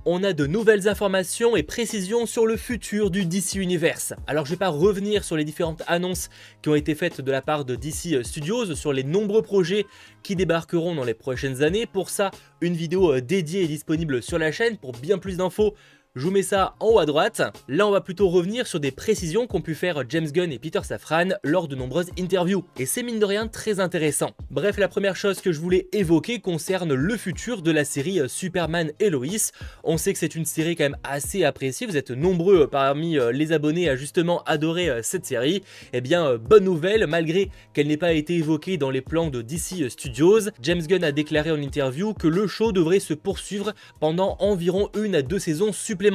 on a de nouvelles informations et précisions sur le futur du DC Universe. Alors je vais pas revenir sur les différentes annonces qui ont été faites de la part de DC Studios sur les nombreux projets qui débarqueront dans les prochaines années. Pour ça, une vidéo dédiée est disponible sur la chaîne. Pour bien plus d'infos, je vous mets ça en haut à droite. Là, on va plutôt revenir sur des précisions qu'ont pu faire James Gunn et Peter Safran lors de nombreuses interviews. Et c'est mine de rien très intéressant. Bref, la première chose que je voulais évoquer concerne le futur de la série Superman et Lois. On sait que c'est une série quand même assez appréciée. Vous êtes nombreux parmi les abonnés à justement adorer cette série. Eh bien, bonne nouvelle, malgré qu'elle n'ait pas été évoquée dans les plans de DC Studios, James Gunn a déclaré en interview que le show devrait se poursuivre pendant environ 1 à 2 saisons supplémentaires.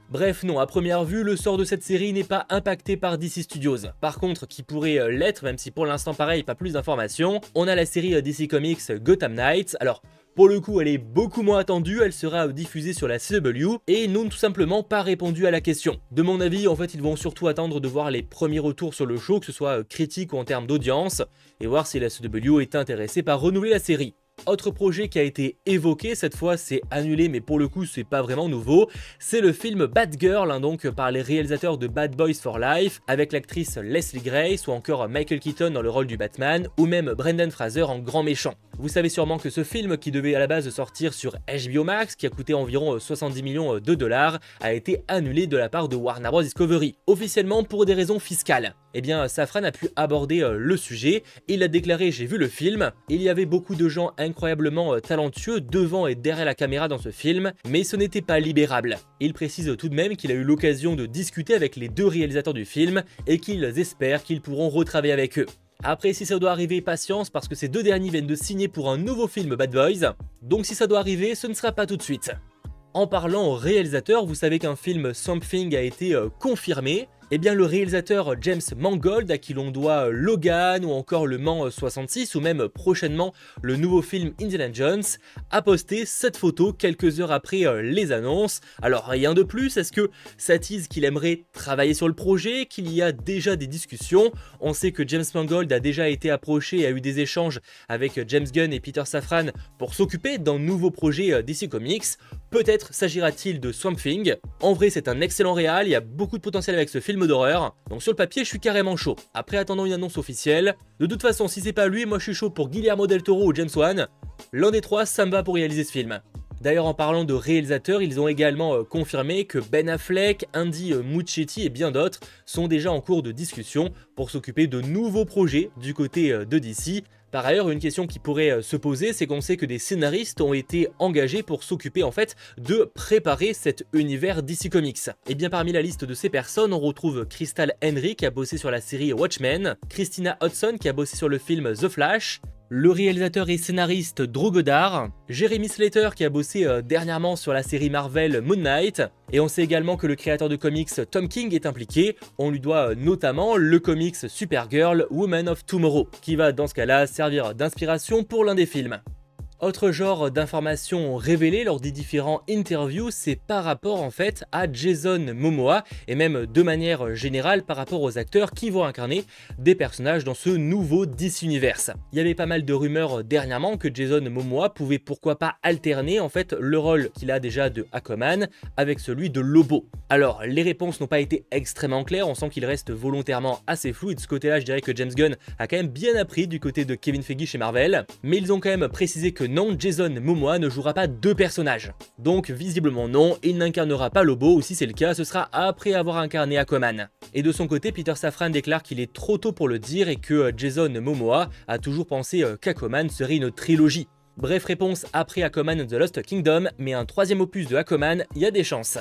Bref, non, à première vue, le sort de cette série n'est pas impacté par DC Studios. Par contre, qui pourrait l'être, même si pour l'instant pareil, pas plus d'informations, on a la série DC Comics Gotham Knights. Alors, pour le coup, elle est beaucoup moins attendue, elle sera diffusée sur la CW et ils n'ont tout simplement pas répondu à la question. De mon avis, en fait, ils vont surtout attendre de voir les premiers retours sur le show, que ce soit critique ou en termes d'audience, et voir si la CW est intéressée par renouveler la série. Autre projet qui a été évoqué, cette fois c'est annulé mais pour le coup c'est pas vraiment nouveau, c'est le film Batgirl, donc par les réalisateurs de Bad Boys for Life, avec l'actrice Leslie Grace ou encore Michael Keaton dans le rôle du Batman, ou même Brendan Fraser en grand méchant. Vous savez sûrement que ce film, qui devait à la base sortir sur HBO Max, qui a coûté environ 70 millions de dollars, a été annulé de la part de Warner Bros Discovery, officiellement pour des raisons fiscales. Eh bien, Safran a pu aborder le sujet, il a déclaré: j'ai vu le film, il y avait beaucoup de gens incroyablement talentueux devant et derrière la caméra dans ce film, mais ce n'était pas libérable. Il précise tout de même qu'il a eu l'occasion de discuter avec les deux réalisateurs du film et qu'ils espèrent qu'ils pourront retravailler avec eux. Après, si ça doit arriver, patience, parce que ces deux derniers viennent de signer pour un nouveau film Bad Boys, donc si ça doit arriver, ce ne sera pas tout de suite. En parlant au réalisateur, vous savez qu'un film Something a été confirmé. Eh bien, le réalisateur James Mangold, à qui l'on doit Logan ou encore Le Mans 66 ou même prochainement le nouveau film Indiana Jones, a posté cette photo quelques heures après les annonces. Alors rien de plus, est-ce que ça tease qu'il aimerait travailler sur le projet, qu'il y a déjà des discussions? On sait que James Mangold a déjà été approché et a eu des échanges avec James Gunn et Peter Safran pour s'occuper d'un nouveau projet DC Comics. Peut-être s'agira-t-il de Swamp Thing. En vrai, c'est un excellent réal, il y a beaucoup de potentiel avec ce film d'horreur, donc sur le papier je suis carrément chaud. Après, attendons une annonce officielle. De toute façon, si c'est pas lui, moi je suis chaud pour Guillermo del Toro ou James Wan. L'un des trois, ça me va pour réaliser ce film. D'ailleurs, en parlant de réalisateurs, ils ont également confirmé que Ben Affleck, Andy Muschietti et bien d'autres sont déjà en cours de discussion pour s'occuper de nouveaux projets du côté de DC. Par ailleurs, une question qui pourrait se poser, c'est qu'on sait que des scénaristes ont été engagés pour s'occuper en fait de préparer cet univers DC Comics. Et bien parmi la liste de ces personnes, on retrouve Crystal Henry qui a bossé sur la série Watchmen, Christina Hodson qui a bossé sur le film The Flash, le réalisateur et scénariste Drew Goddard, Jeremy Slater qui a bossé dernièrement sur la série Marvel Moon Knight, et on sait également que le créateur de comics Tom King est impliqué. On lui doit notamment le comics Supergirl Woman of Tomorrow, qui va dans ce cas-là servir d'inspiration pour l'un des films. Autre genre d'informations révélées lors des différents interviews, c'est par rapport en fait à Jason Momoa et même de manière générale par rapport aux acteurs qui vont incarner des personnages dans ce nouveau DC Universe. Il y avait pas mal de rumeurs dernièrement que Jason Momoa pouvait pourquoi pas alterner en fait le rôle qu'il a déjà de Aquaman avec celui de Lobo. Alors les réponses n'ont pas été extrêmement claires, on sent qu'il reste volontairement assez flou et de ce côté là je dirais que James Gunn a quand même bien appris du côté de Kevin Feige chez Marvel, mais ils ont quand même précisé que non, Jason Momoa ne jouera pas deux personnages. Donc visiblement non, il n'incarnera pas Lobo, ou si c'est le cas, ce sera après avoir incarné Aquaman. Et de son côté, Peter Safran déclare qu'il est trop tôt pour le dire et que Jason Momoa a toujours pensé qu'Aquaman serait une trilogie. Bref, réponse après Aquaman and the Lost Kingdom, mais un troisième opus de Aquaman, il y a des chances.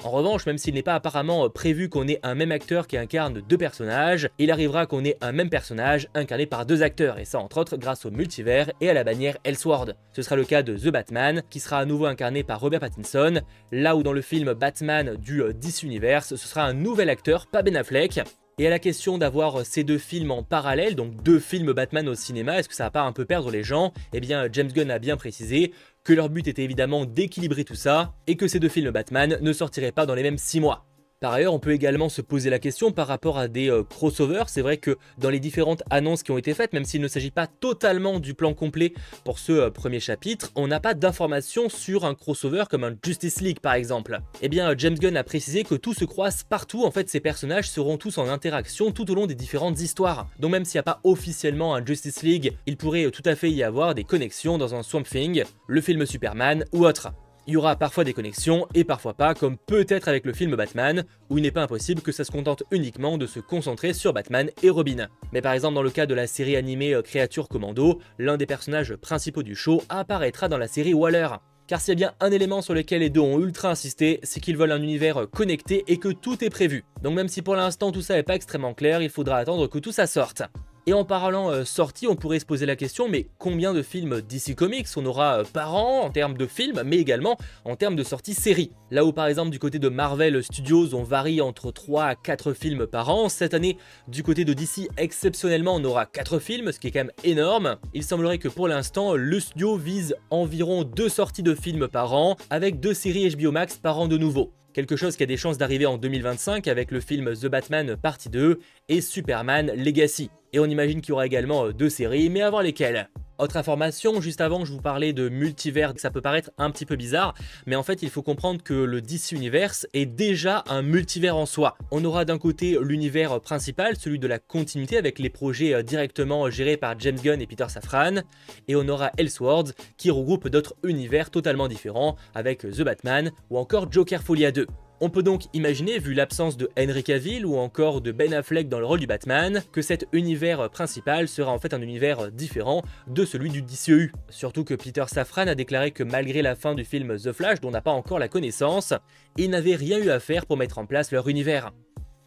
En revanche, même s'il n'est pas apparemment prévu qu'on ait un même acteur qui incarne deux personnages, il arrivera qu'on ait un même personnage incarné par deux acteurs, et ça entre autres grâce au multivers et à la bannière Elseworld. Ce sera le cas de The Batman, qui sera à nouveau incarné par Robert Pattinson, là où dans le film Batman du DC Universe, ce sera un nouvel acteur, pas Ben Affleck. Et à la question d'avoir ces deux films en parallèle, donc deux films Batman au cinéma, est-ce que ça va pas un peu perdre les gens? Eh bien, James Gunn a bien précisé que leur but était évidemment d'équilibrer tout ça, et que ces deux films Batman ne sortiraient pas dans les mêmes 6 mois. Par ailleurs, on peut également se poser la question par rapport à des crossovers. C'est vrai que dans les différentes annonces qui ont été faites, même s'il ne s'agit pas totalement du plan complet pour ce premier chapitre, on n'a pas d'informations sur un crossover comme un Justice League par exemple. Eh bien, James Gunn a précisé que tout se croise partout. En fait, ces personnages seront tous en interaction tout au long des différentes histoires. Donc même s'il n'y a pas officiellement un Justice League, il pourrait tout à fait y avoir des connexions dans un Swamp Thing, le film Superman ou autre. Il y aura parfois des connexions et parfois pas, comme peut-être avec le film Batman, où il n'est pas impossible que ça se contente uniquement de se concentrer sur Batman et Robin. Mais par exemple dans le cas de la série animée Créature Commando, l'un des personnages principaux du show apparaîtra dans la série Waller. Car s'il y a bien un élément sur lequel les deux ont ultra insisté, c'est qu'ils veulent un univers connecté et que tout est prévu. Donc même si pour l'instant tout ça n'est pas extrêmement clair, il faudra attendre que tout ça sorte. Et en parlant sortie, on pourrait se poser la question, mais combien de films DC Comics on aura par an en termes de films, mais également en termes de sorties séries? Là où par exemple du côté de Marvel Studios, on varie entre 3 à 4 films par an, cette année du côté de DC, exceptionnellement, on aura 4 films, ce qui est quand même énorme. Il semblerait que pour l'instant, le studio vise environ 2 sorties de films par an, avec 2 séries HBO Max par an de nouveau. Quelque chose qui a des chances d'arriver en 2025 avec le film The Batman Partie 2 et Superman Legacy. Et on imagine qu'il y aura également 2 séries, mais à voir lesquelles. Autre information, juste avant je vous parlais de multivers, ça peut paraître un petit peu bizarre, mais en fait il faut comprendre que le DC Universe est déjà un multivers en soi. On aura d'un côté l'univers principal, celui de la continuité avec les projets directement gérés par James Gunn et Peter Safran, et on aura Elseworlds qui regroupe d'autres univers totalement différents avec The Batman ou encore Joker Folia 2. On peut donc imaginer, vu l'absence de Henry Cavill ou encore de Ben Affleck dans le rôle du Batman, que cet univers principal sera en fait un univers différent de celui du DCEU. Surtout que Peter Safran a déclaré que malgré la fin du film The Flash, dont on n'a pas encore la connaissance, ils n'avaient rien eu à faire pour mettre en place leur univers.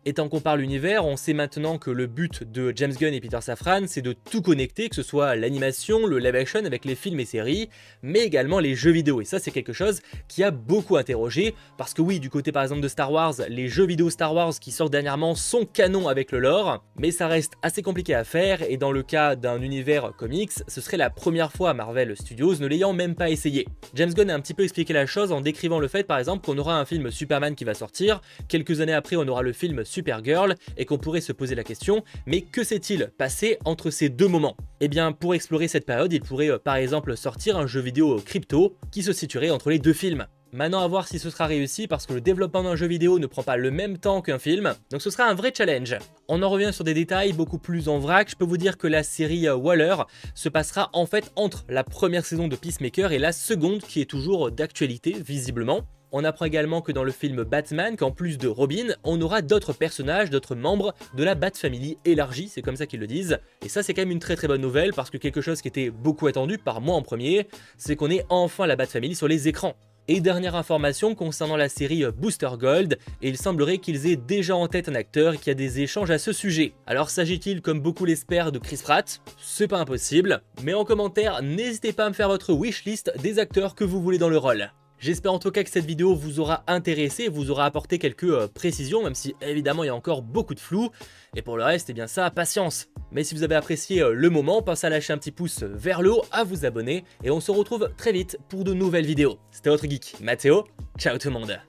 Et tant qu'on parle univers, on sait maintenant que le but de James Gunn et Peter Safran, c'est de tout connecter, que ce soit l'animation, le live action avec les films et séries, mais également les jeux vidéo. Et ça, c'est quelque chose qui a beaucoup interrogé, parce que oui, du côté par exemple de Star Wars, les jeux vidéo Star Wars qui sortent dernièrement sont canons avec le lore, mais ça reste assez compliqué à faire, et dans le cas d'un univers comics, ce serait la première fois Marvel Studios ne l'ayant même pas essayé. James Gunn a un petit peu expliqué la chose en décrivant le fait par exemple qu'on aura un film Superman qui va sortir, quelques années après on aura le film Supergirl, et qu'on pourrait se poser la question, mais que s'est-il passé entre ces deux moments? Eh bien, pour explorer cette période, il pourrait par exemple sortir un jeu vidéo crypto qui se situerait entre les deux films. Maintenant à voir si ce sera réussi parce que le développement d'un jeu vidéo ne prend pas le même temps qu'un film, donc ce sera un vrai challenge. On en revient sur des détails beaucoup plus en vrac, je peux vous dire que la série Waller se passera en fait entre la première saison de Peacemaker et la seconde qui est toujours d'actualité visiblement. On apprend également que dans le film Batman, qu'en plus de Robin, on aura d'autres personnages, d'autres membres de la Bat Family élargie, c'est comme ça qu'ils le disent. Et ça c'est quand même une très bonne nouvelle parce que quelque chose qui était beaucoup attendu par moi en premier, c'est qu'on ait enfin la Bat Family sur les écrans. Et dernière information concernant la série Booster Gold, et il semblerait qu'ils aient déjà en tête un acteur qui a des échanges à ce sujet. Alors s'agit-il comme beaucoup l'espèrent de Chris Pratt? C'est pas impossible, mais en commentaire, n'hésitez pas à me faire votre wishlist des acteurs que vous voulez dans le rôle. J'espère en tout cas que cette vidéo vous aura intéressé, vous aura apporté quelques précisions, même si évidemment il y a encore beaucoup de flou. Et pour le reste, eh bien ça, patience. Mais si vous avez apprécié le moment, pensez à lâcher un petit pouce vers le haut, à vous abonner, et on se retrouve très vite pour de nouvelles vidéos. C'était votre geek, Mathéo, ciao tout le monde.